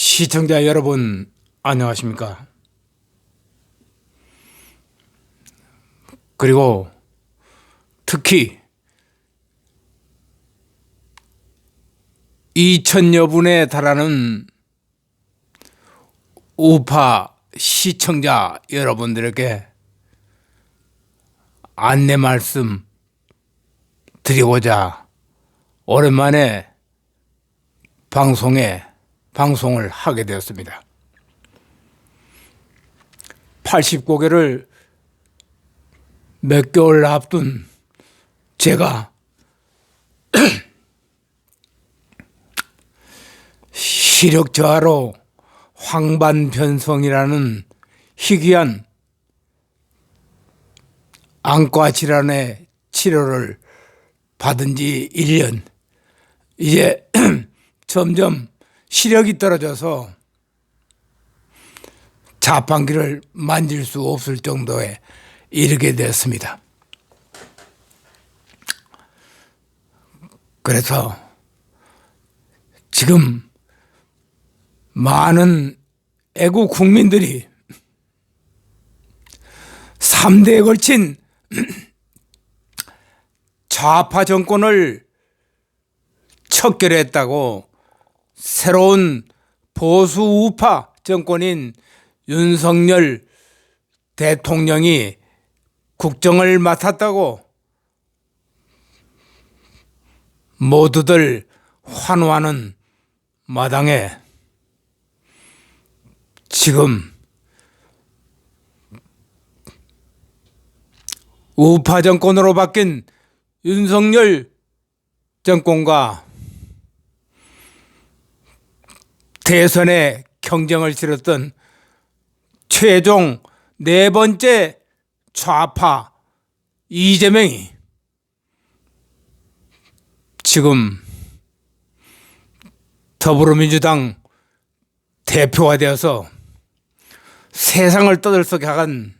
시청자 여러분, 안녕하십니까? 그리고 특히 2천여 분에 달하는 우파 시청자 여러분들에게 안내 말씀 드리고자 오랜만에 방송을 하게 되었습니다. 80고개를 몇 개월 앞둔 제가 시력 저하로 황반변성이라는 희귀한 안과 질환의 치료를 받은 지 1년, 이제 점점 시력이 떨어져서 자판기를 만질 수 없을 정도에 이르게 되었습니다. 그래서 지금 많은 애국 국민들이 3대에 걸친 좌파 정권을 척결했다고 새로운 보수 우파 정권인 윤석열 대통령이 국정을 맡았다고 모두들 환호하는 마당에 지금 우파 정권으로 바뀐 윤석열 정권과 대선에 경쟁을 치렀던 최종 네 번째 좌파 이재명이 지금 더불어민주당 대표가 되어서 세상을 떠들썩한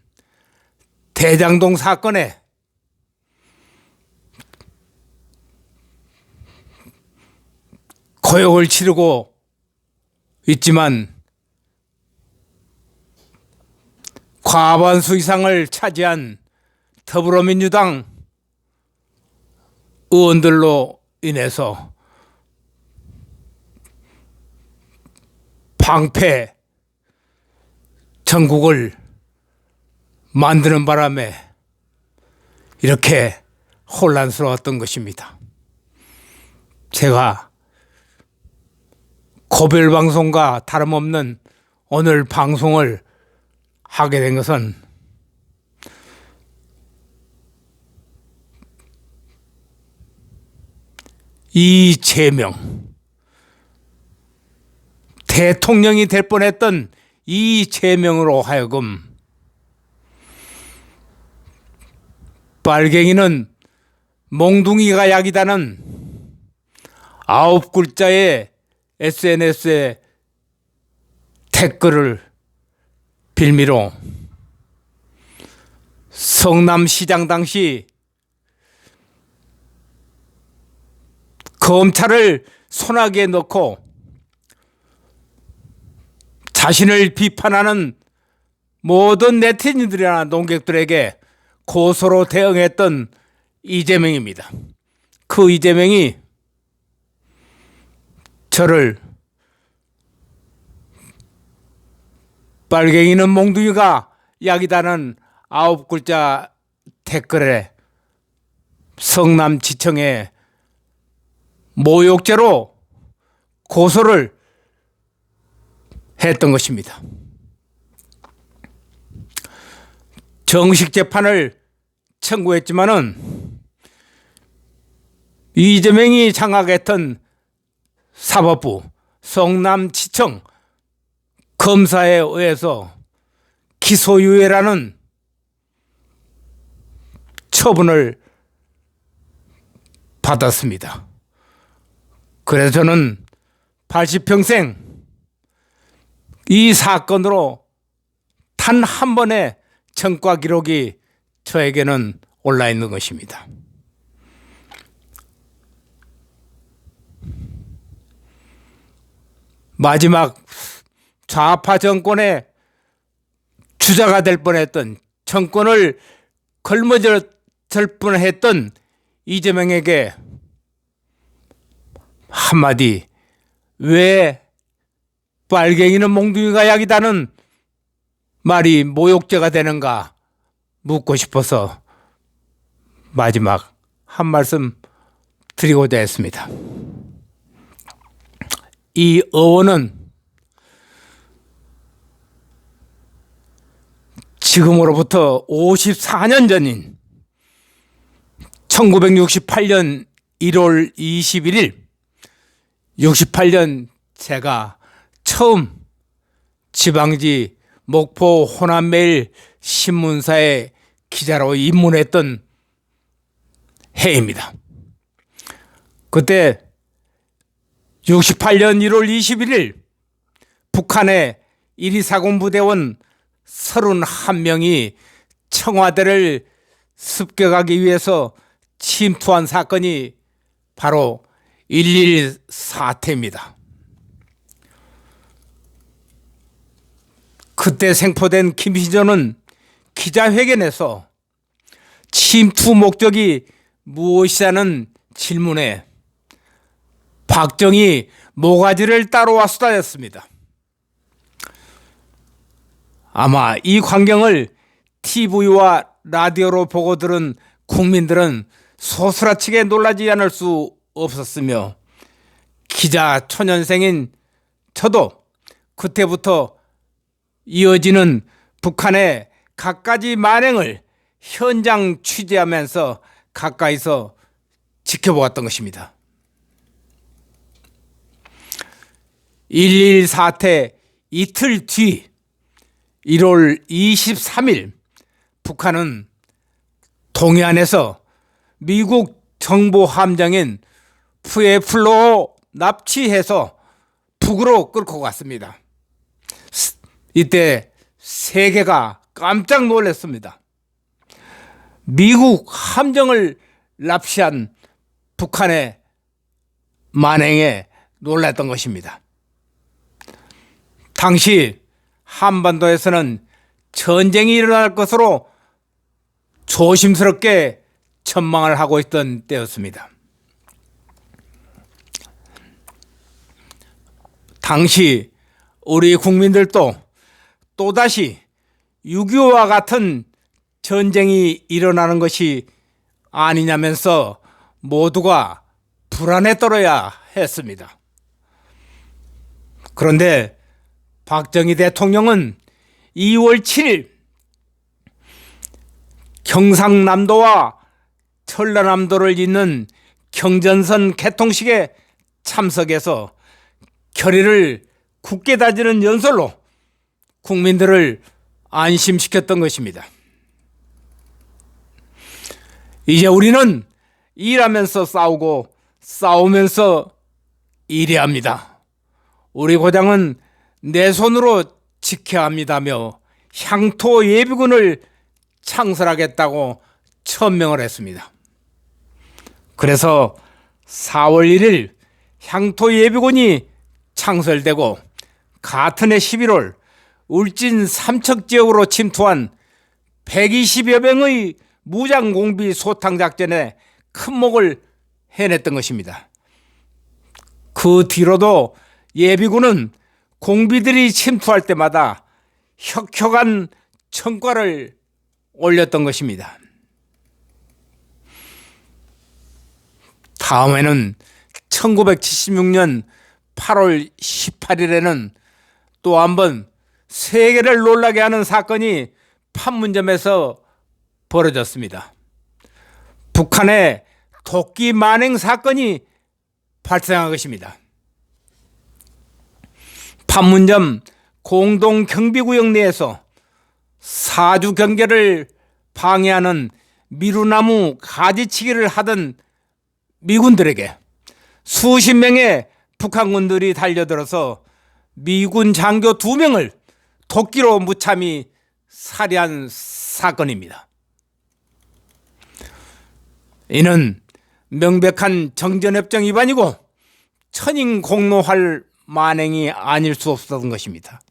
대장동 사건에 고역을 치르고 있지만 과반수 이상을 차지한 더불어민주당 의원들로 인해서 방패 전국을 만드는 바람에 이렇게 혼란스러웠던 것입니다. 제가 고별방송과 다름없는 오늘 방송을 하게 된 것은 이재명, 대통령이 될 뻔했던 이재명으로 하여금 빨갱이는 몽둥이가 약이다는 9글자의 SNS에 댓글을 빌미로 성남시장 당시 검찰을 손아귀에 넣고 자신을 비판하는 모든 네티즌들이나 농객들에게 고소로 대응했던 이재명입니다. 그 이재명이 저를 빨갱이는 몽둥이가 약이다는 9글자 댓글에 성남지청에 모욕죄로 고소를 했던 것입니다. 정식 재판을 청구했지만은 이재명이 장악했던 사법부 성남지청 검사에 의해서 기소유예라는 처분을 받았습니다. 그래서 저는 80평생 이 사건으로 단 한 번의 청과 기록이 저에게는 올라 있는 것입니다. 마지막 좌파 정권의 주자가 될 뻔했던, 정권을 걸머질 뻔했던 이재명에게 한마디, 왜 빨갱이는 몽둥이가 약이다는 말이 모욕죄가 되는가 묻고 싶어서 마지막 한 말씀 드리고자 했습니다. 이 어원은 지금으로부터 54년 전인 1968년 1월 21일, 68년 제가 처음 지방지 목포 호남매일 신문사에 기자로 입문했던 해입니다. 그때 68년 1월 21일 북한의 1.24군 부대원 31명이 청와대를 습격하기 위해서 침투한 사건이 바로 1.1 사태입니다. 그때 생포된 김희전은 기자회견에서 침투 목적이 무엇이라는 질문에 박정희 모가지를 따로와 수다였습니다. 아마 이 광경을 TV와 라디오로 보고 들은 국민들은 소스라치게 놀라지 않을 수 없었으며, 기자 초년생인 저도 그때부터 이어지는 북한의 갖가지 만행을 현장 취재하면서 가까이서 지켜보았던 것입니다. 1.1 사태 이틀 뒤 1월 23일 북한은 동해안에서 미국 정보 함정인 푸에플로 납치해서 북으로 끌고 갔습니다. 이때 세계가 깜짝 놀랐습니다. 미국 함정을 납치한 북한의 만행에 놀랐던 것입니다. 당시 한반도에서는 전쟁이 일어날 것으로 조심스럽게 전망을 하고 있던 때였습니다. 당시 우리 국민들도 또다시 6.25와 같은 전쟁이 일어나는 것이 아니냐면서 모두가 불안에 떨어야 했습니다. 그런데 박정희 대통령은 2월 7일 경상남도와 전라남도를 잇는 경전선 개통식에 참석해서 결의를 굳게 다지는 연설로 국민들을 안심시켰던 것입니다. 이제 우리는 일하면서 싸우고 싸우면서 일해야 합니다. 우리 고장은 내 손으로 지켜야 합니다며 향토 예비군을 창설하겠다고 천명을 했습니다. 그래서 4월 1일 향토 예비군이 창설되고 같은 해 11월 울진 삼척 지역으로 침투한 120여 명의 무장공비 소탕작전에 큰 목을 해냈던 것입니다. 그 뒤로도 예비군은 공비들이 침투할 때마다 혁혁한 성과를 올렸던 것입니다. 다음에는 1976년 8월 18일에는 또 한 번 세계를 놀라게 하는 사건이 판문점에서 벌어졌습니다. 북한의 도끼 만행 사건이 발생한 것입니다. 판문점 공동경비구역 내에서 사주 경계를 방해하는 미루나무 가지치기를 하던 미군들에게 수십 명의 북한군들이 달려들어서 미군 장교 2명을 도끼로 무참히 살해한 사건입니다. 이는 명백한 정전협정 위반이고 천인공노할 만행이 아닐 수 없었던 것입니다.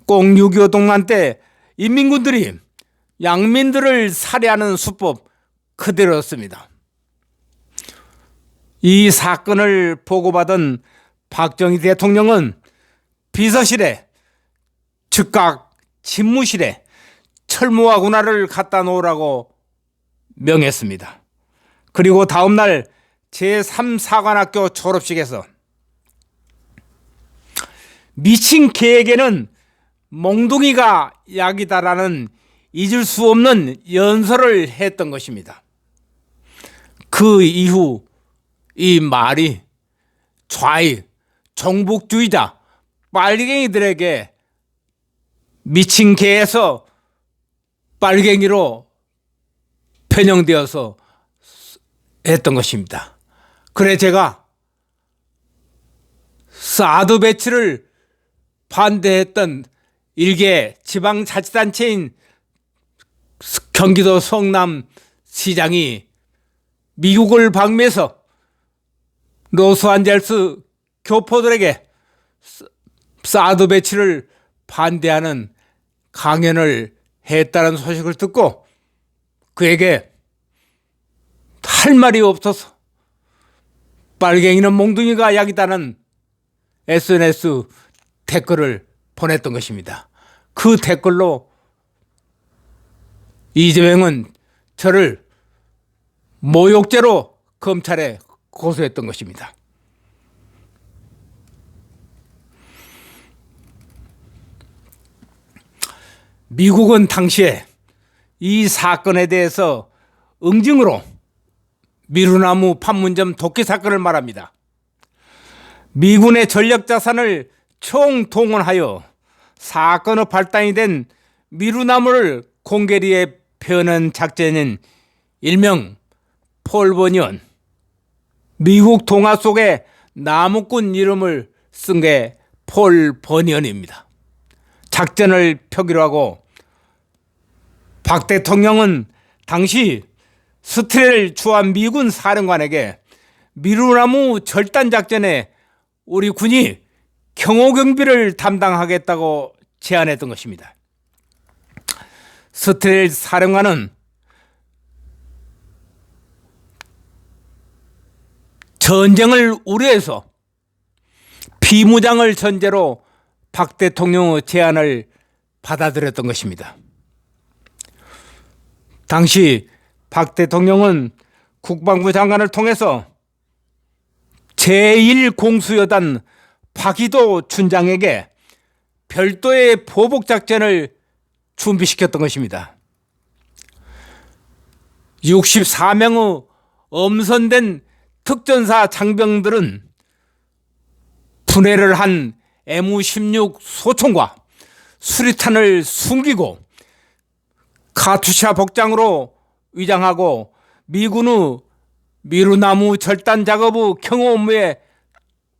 꼭 6.25 동란 때 인민군들이 양민들을 살해하는 수법 그대로였습니다. 이 사건을 보고받은 박정희 대통령은 비서실에 즉각 집무실에 철무와 군화를 갖다 놓으라고 명했습니다. 그리고 다음날 제3사관학교 졸업식에서 미친 개에게는 몽둥이가 약이다라는 잊을 수 없는 연설을 했던 것입니다. 그 이후 이 말이 좌익, 정복주의자, 빨갱이들에게 미친 개에서 빨갱이로 변형되어서 했던 것입니다. 그래 제가 사드 배치를 반대했던 일개 지방자치단체인 경기도 성남시장이 미국을 방문해서 로스안젤스 교포들에게 사드 배치를 반대하는 강연을 했다는 소식을 듣고 그에게 할 말이 없어서 빨갱이는 몽둥이가 약이다는 SNS 댓글을 보냈던 것입니다. 그 댓글로 이재명은 저를 모욕죄로 검찰에 고소했던 것입니다. 미국은 당시에 이 사건에 대해서 응징으로 미루나무 판문점 도끼 사건을 말합니다. 미군의 전력 자산을 총동원하여 사건의 발단이 된 미루나무를 공개리에 펴는 작전인 일명 폴버니언, 미국 동화 속에 나무꾼 이름을 쓴 게 폴버니언입니다. 작전을 펴기로 하고 박 대통령은 당시 스트레를 추한 미군 사령관에게 미루나무 절단 작전에 우리 군이 경호경비를 담당하겠다고 제안했던 것입니다. 스트레 사령관은 전쟁을 우려해서 비무장을 전제로 박 대통령의 제안을 받아들였던 것입니다. 당시 박 대통령은 국방부 장관을 통해서 제1공수여단 박이도 춘장에게 별도의 보복작전을 준비시켰던 것입니다. 64명의 엄선된 특전사 장병들은 분해를 한 M16 소총과 수리탄을 숨기고 카투샤 복장으로 위장하고 미군의 미루나무 절단 작업의 경호 업무에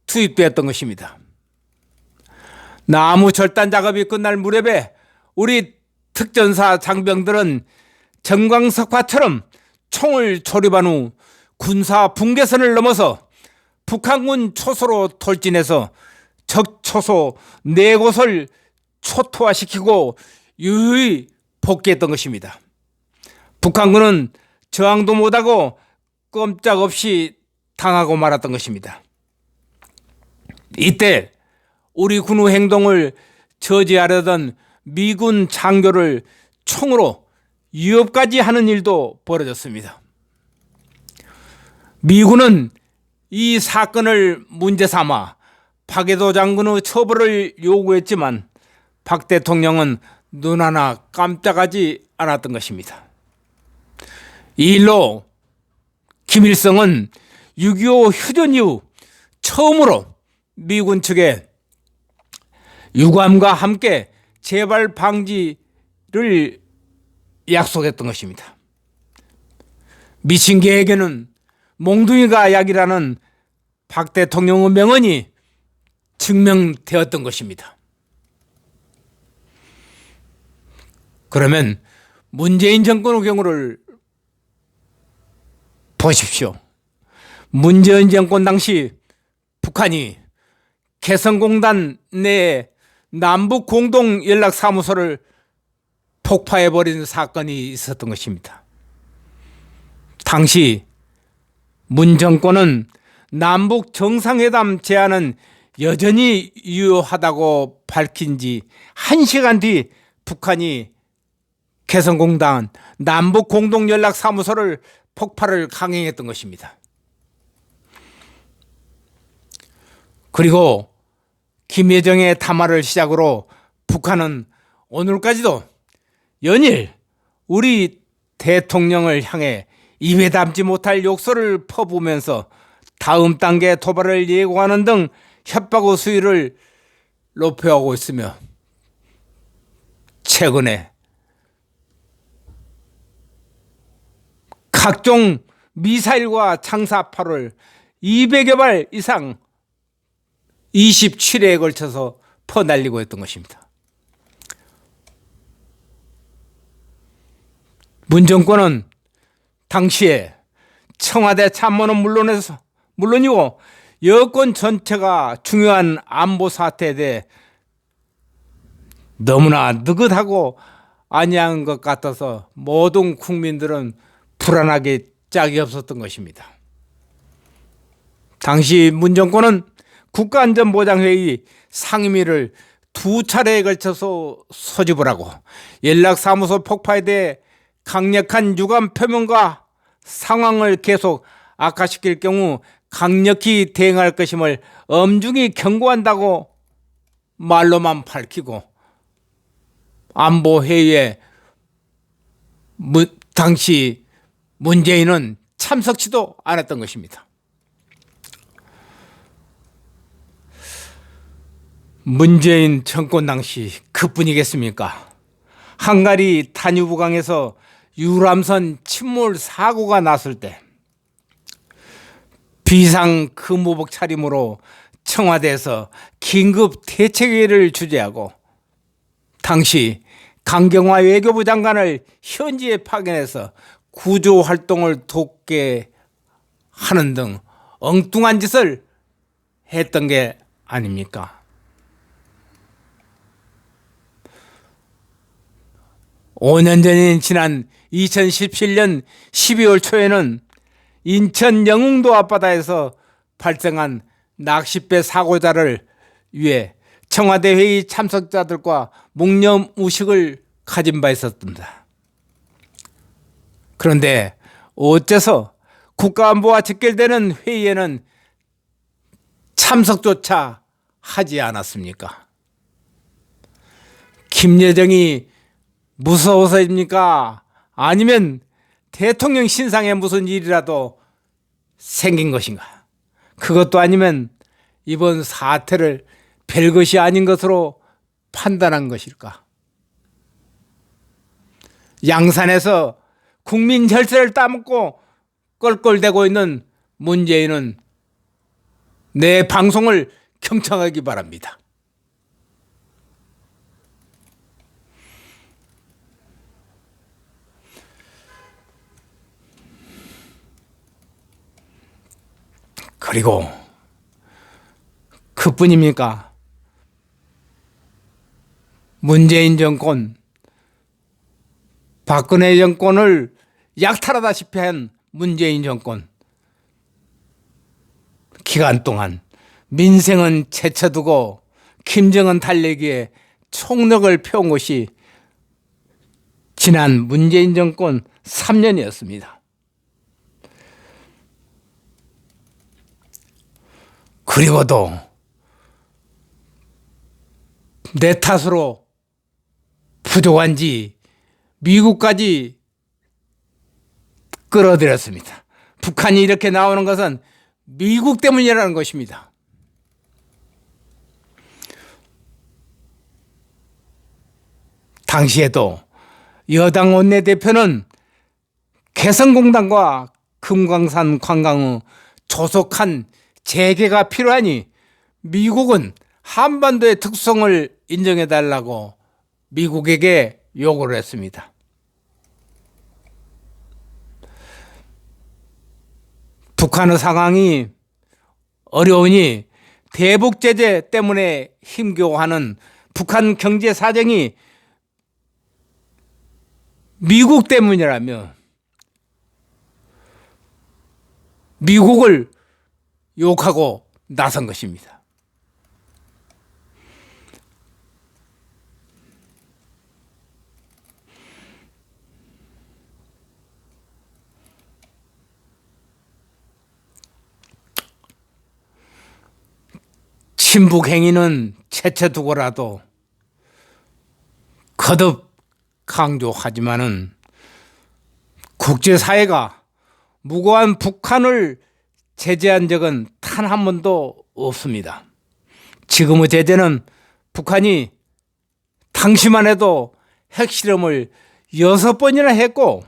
투입되었던 것입니다. 나무 절단 작업이 끝날 무렵에 우리 특전사 장병들은 정광석화처럼 총을 조립한 후 군사 분계선을 넘어서 북한군 초소로 돌진해서 적 초소 4곳을 초토화시키고 유유히 복귀했던 것입니다. 북한군은 저항도 못하고 꼼짝없이 당하고 말았던 것입니다. 이때 우리 군의 행동을 저지하려던 미군 장교를 총으로 위협까지 하는 일도 벌어졌습니다. 미군은 이 사건을 문제 삼아 박해도 장군의 처벌을 요구했지만 박 대통령은 눈 하나 깜짝하지 않았던 것입니다. 이 일로 김일성은 6.25 휴전 이후 처음으로 미군 측에 유감과 함께 재발 방지를 약속했던 것입니다. 미친 개에게는 몽둥이가 약이라는 박 대통령의 명언이 증명되었던 것입니다. 그러면 문재인 정권의 경우를 보십시오. 문재인 정권 당시 북한이 개성공단 내에 남북 공동 연락사무소를 폭파해버린 사건이 있었던 것입니다. 당시 문 정권은 남북 정상회담 제안은 여전히 유효하다고 밝힌 지 1시간 뒤 북한이 개성공단 남북 공동연락사무소를 폭파를 강행했던 것입니다. 그리고 김여정의 담화를 시작으로 북한은 오늘까지도 연일 우리 대통령을 향해 입에 담지 못할 욕설을 퍼부으면서 다음 단계 도발을 예고하는 등 협박의 수위를 높여가고 있으며, 최근에 각종 미사일과 장사파를 200여 발 이상 27회에 걸쳐서 퍼날리고 있던 것입니다. 문 정권은 당시에 청와대 참모는 물론이고 여권 전체가 중요한 안보 사태에 대해 너무나 느긋하고 안이한 것 같아서 모든 국민들은 불안하게 짝이 없었던 것입니다. 당시 문 정권은 국가안전보장회의 상임위를 2차례에 걸쳐서 소집을 하고 연락사무소 폭파에 대해 강력한 유감 표명과 상황을 계속 악화시킬 경우 강력히 대응할 것임을 엄중히 경고한다고 말로만 밝히고 안보회의에 당시 문재인은 참석치도 않았던 것입니다. 문재인 정권 당시 그뿐이겠습니까? 한가리 단유부강에서 유람선 침몰 사고가 났을 때 비상 근무복 차림으로 청와대에서 긴급 대책회의를 주재하고 당시 강경화 외교부 장관을 현지에 파견해서 구조 활동을 돕게 하는 등 엉뚱한 짓을 했던 게 아닙니까? 5년 전인 지난 2017년 12월 초에는 인천 영흥도 앞바다에서 발생한 낚싯배 사고자를 위해 청와대 회의 참석자들과 묵념의식을 가진 바 있었습니다. 그런데 어째서 국가안보와 직결되는 회의에는 참석조차 하지 않았습니까? 김여정이 무서워서입니까? 아니면 대통령 신상에 무슨 일이라도 생긴 것인가? 그것도 아니면 이번 사태를 별것이 아닌 것으로 판단한 것일까? 양산에서 국민 혈세를 따먹고 껄껄대고 있는 문재인은 내 방송을 경청하기 바랍니다. 그리고 그뿐입니까? 문재인 정권, 박근혜 정권을 약탈하다시피 한 문재인 정권 기간 동안 민생은 제쳐두고 김정은 달래기에 총력을 펴온 것이 지난 문재인 정권 3년이었습니다. 그리고도 내 탓으로 부족한지 미국까지 끌어들였습니다. 북한이 이렇게 나오는 것은 미국 때문이라는 것입니다. 당시에도 여당 원내대표는 개성공단과 금강산 관광의 조속한 재개가 필요하니 미국은 한반도의 특성을 인정해달라고 미국에게 요구를 했습니다. 북한의 상황이 어려우니 대북 제재 때문에 힘겨워하는 북한 경제 사정이 미국 때문이라며 미국을 욕하고 나선 것입니다. 친북 행위는 채채두고라도 거듭 강조하지만은 국제사회가 무고한 북한을 제재한 적은 단 한 번도 없습니다. 지금의 제재는 북한이 당시만 해도 핵실험을 6번이나 했고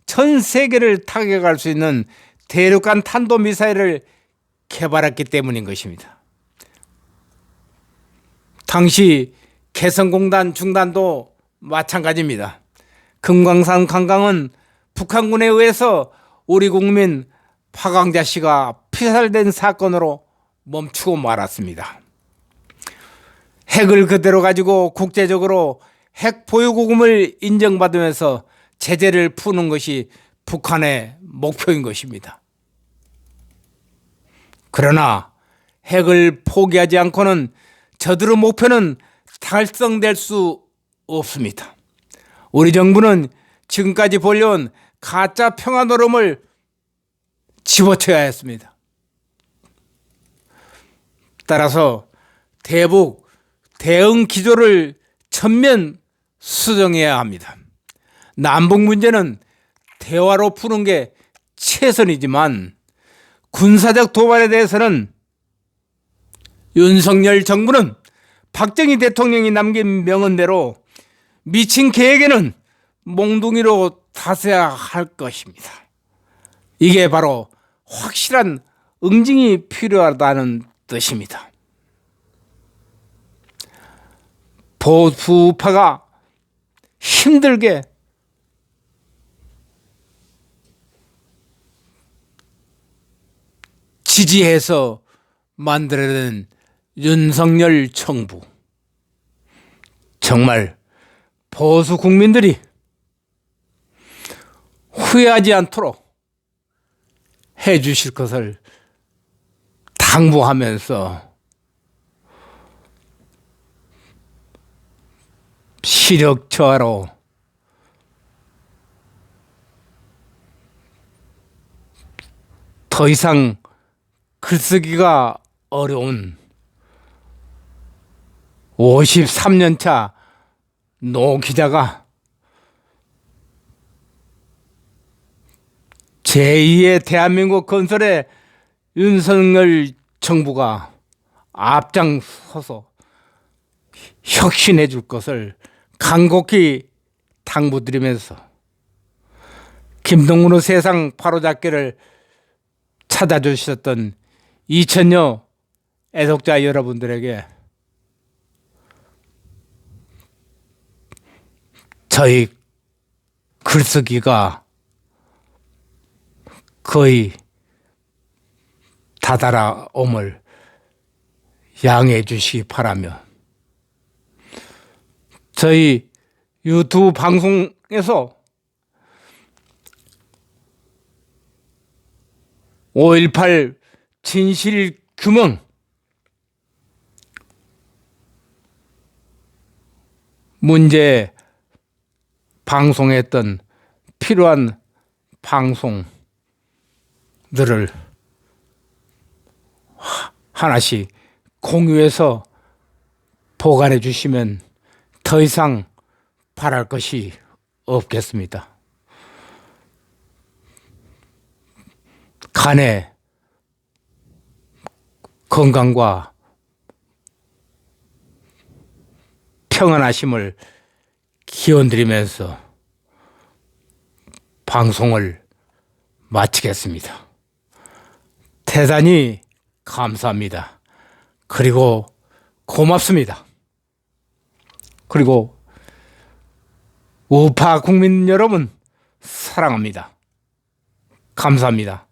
전 세계를 타격할 수 있는 대륙간 탄도미사일을 개발했기 때문인 것입니다. 당시 개성공단 중단도 마찬가지입니다. 금강산 관광은 북한군에 의해서 우리 국민 파광자 씨가 피살된 사건으로 멈추고 말았습니다. 핵을 그대로 가지고 국제적으로 핵 보유국임을 인정받으면서 제재를 푸는 것이 북한의 목표인 것입니다. 그러나 핵을 포기하지 않고는 저들의 목표는 달성될 수 없습니다. 우리 정부는 지금까지 벌려온 가짜 평화 노름을 집어쳐야 했습니다. 따라서 대북 대응 기조를 전면 수정해야 합니다. 남북 문제는 대화로 푸는 게 최선이지만 군사적 도발에 대해서는 윤석열 정부는 박정희 대통령이 남긴 명언대로 미친 개에게는 몽둥이로 다스려야 할 것입니다. 이게 바로 확실한 응징이 필요하다는 뜻입니다. 보수파가 힘들게 지지해서 만들어낸 윤석열 정부, 정말 보수 국민들이 후회하지 않도록 해 주실 것을 당부하면서 시력 저하로 더 이상 글쓰기가 어려운 53년차 노 기자가 제2의 대한민국 건설에 윤석열 정부가 앞장서서 혁신해 줄 것을 간곡히 당부드리면서 김동문의 세상 바로잡기를 찾아주셨던 2천여 애독자 여러분들에게 저희 글쓰기가 거의 다다라옴을 양해해 주시기 바라며 저희 유튜브 방송에서 5.18 진실규명 문제 방송했던 필요한 방송들을 하나씩 공유해서 보관해 주시면 더 이상 바랄 것이 없겠습니다. 간의 건강과 평안하심을 기원드리면서 방송을 마치겠습니다. 대단히 감사합니다. 그리고 고맙습니다. 그리고 우파 국민 여러분 사랑합니다. 감사합니다.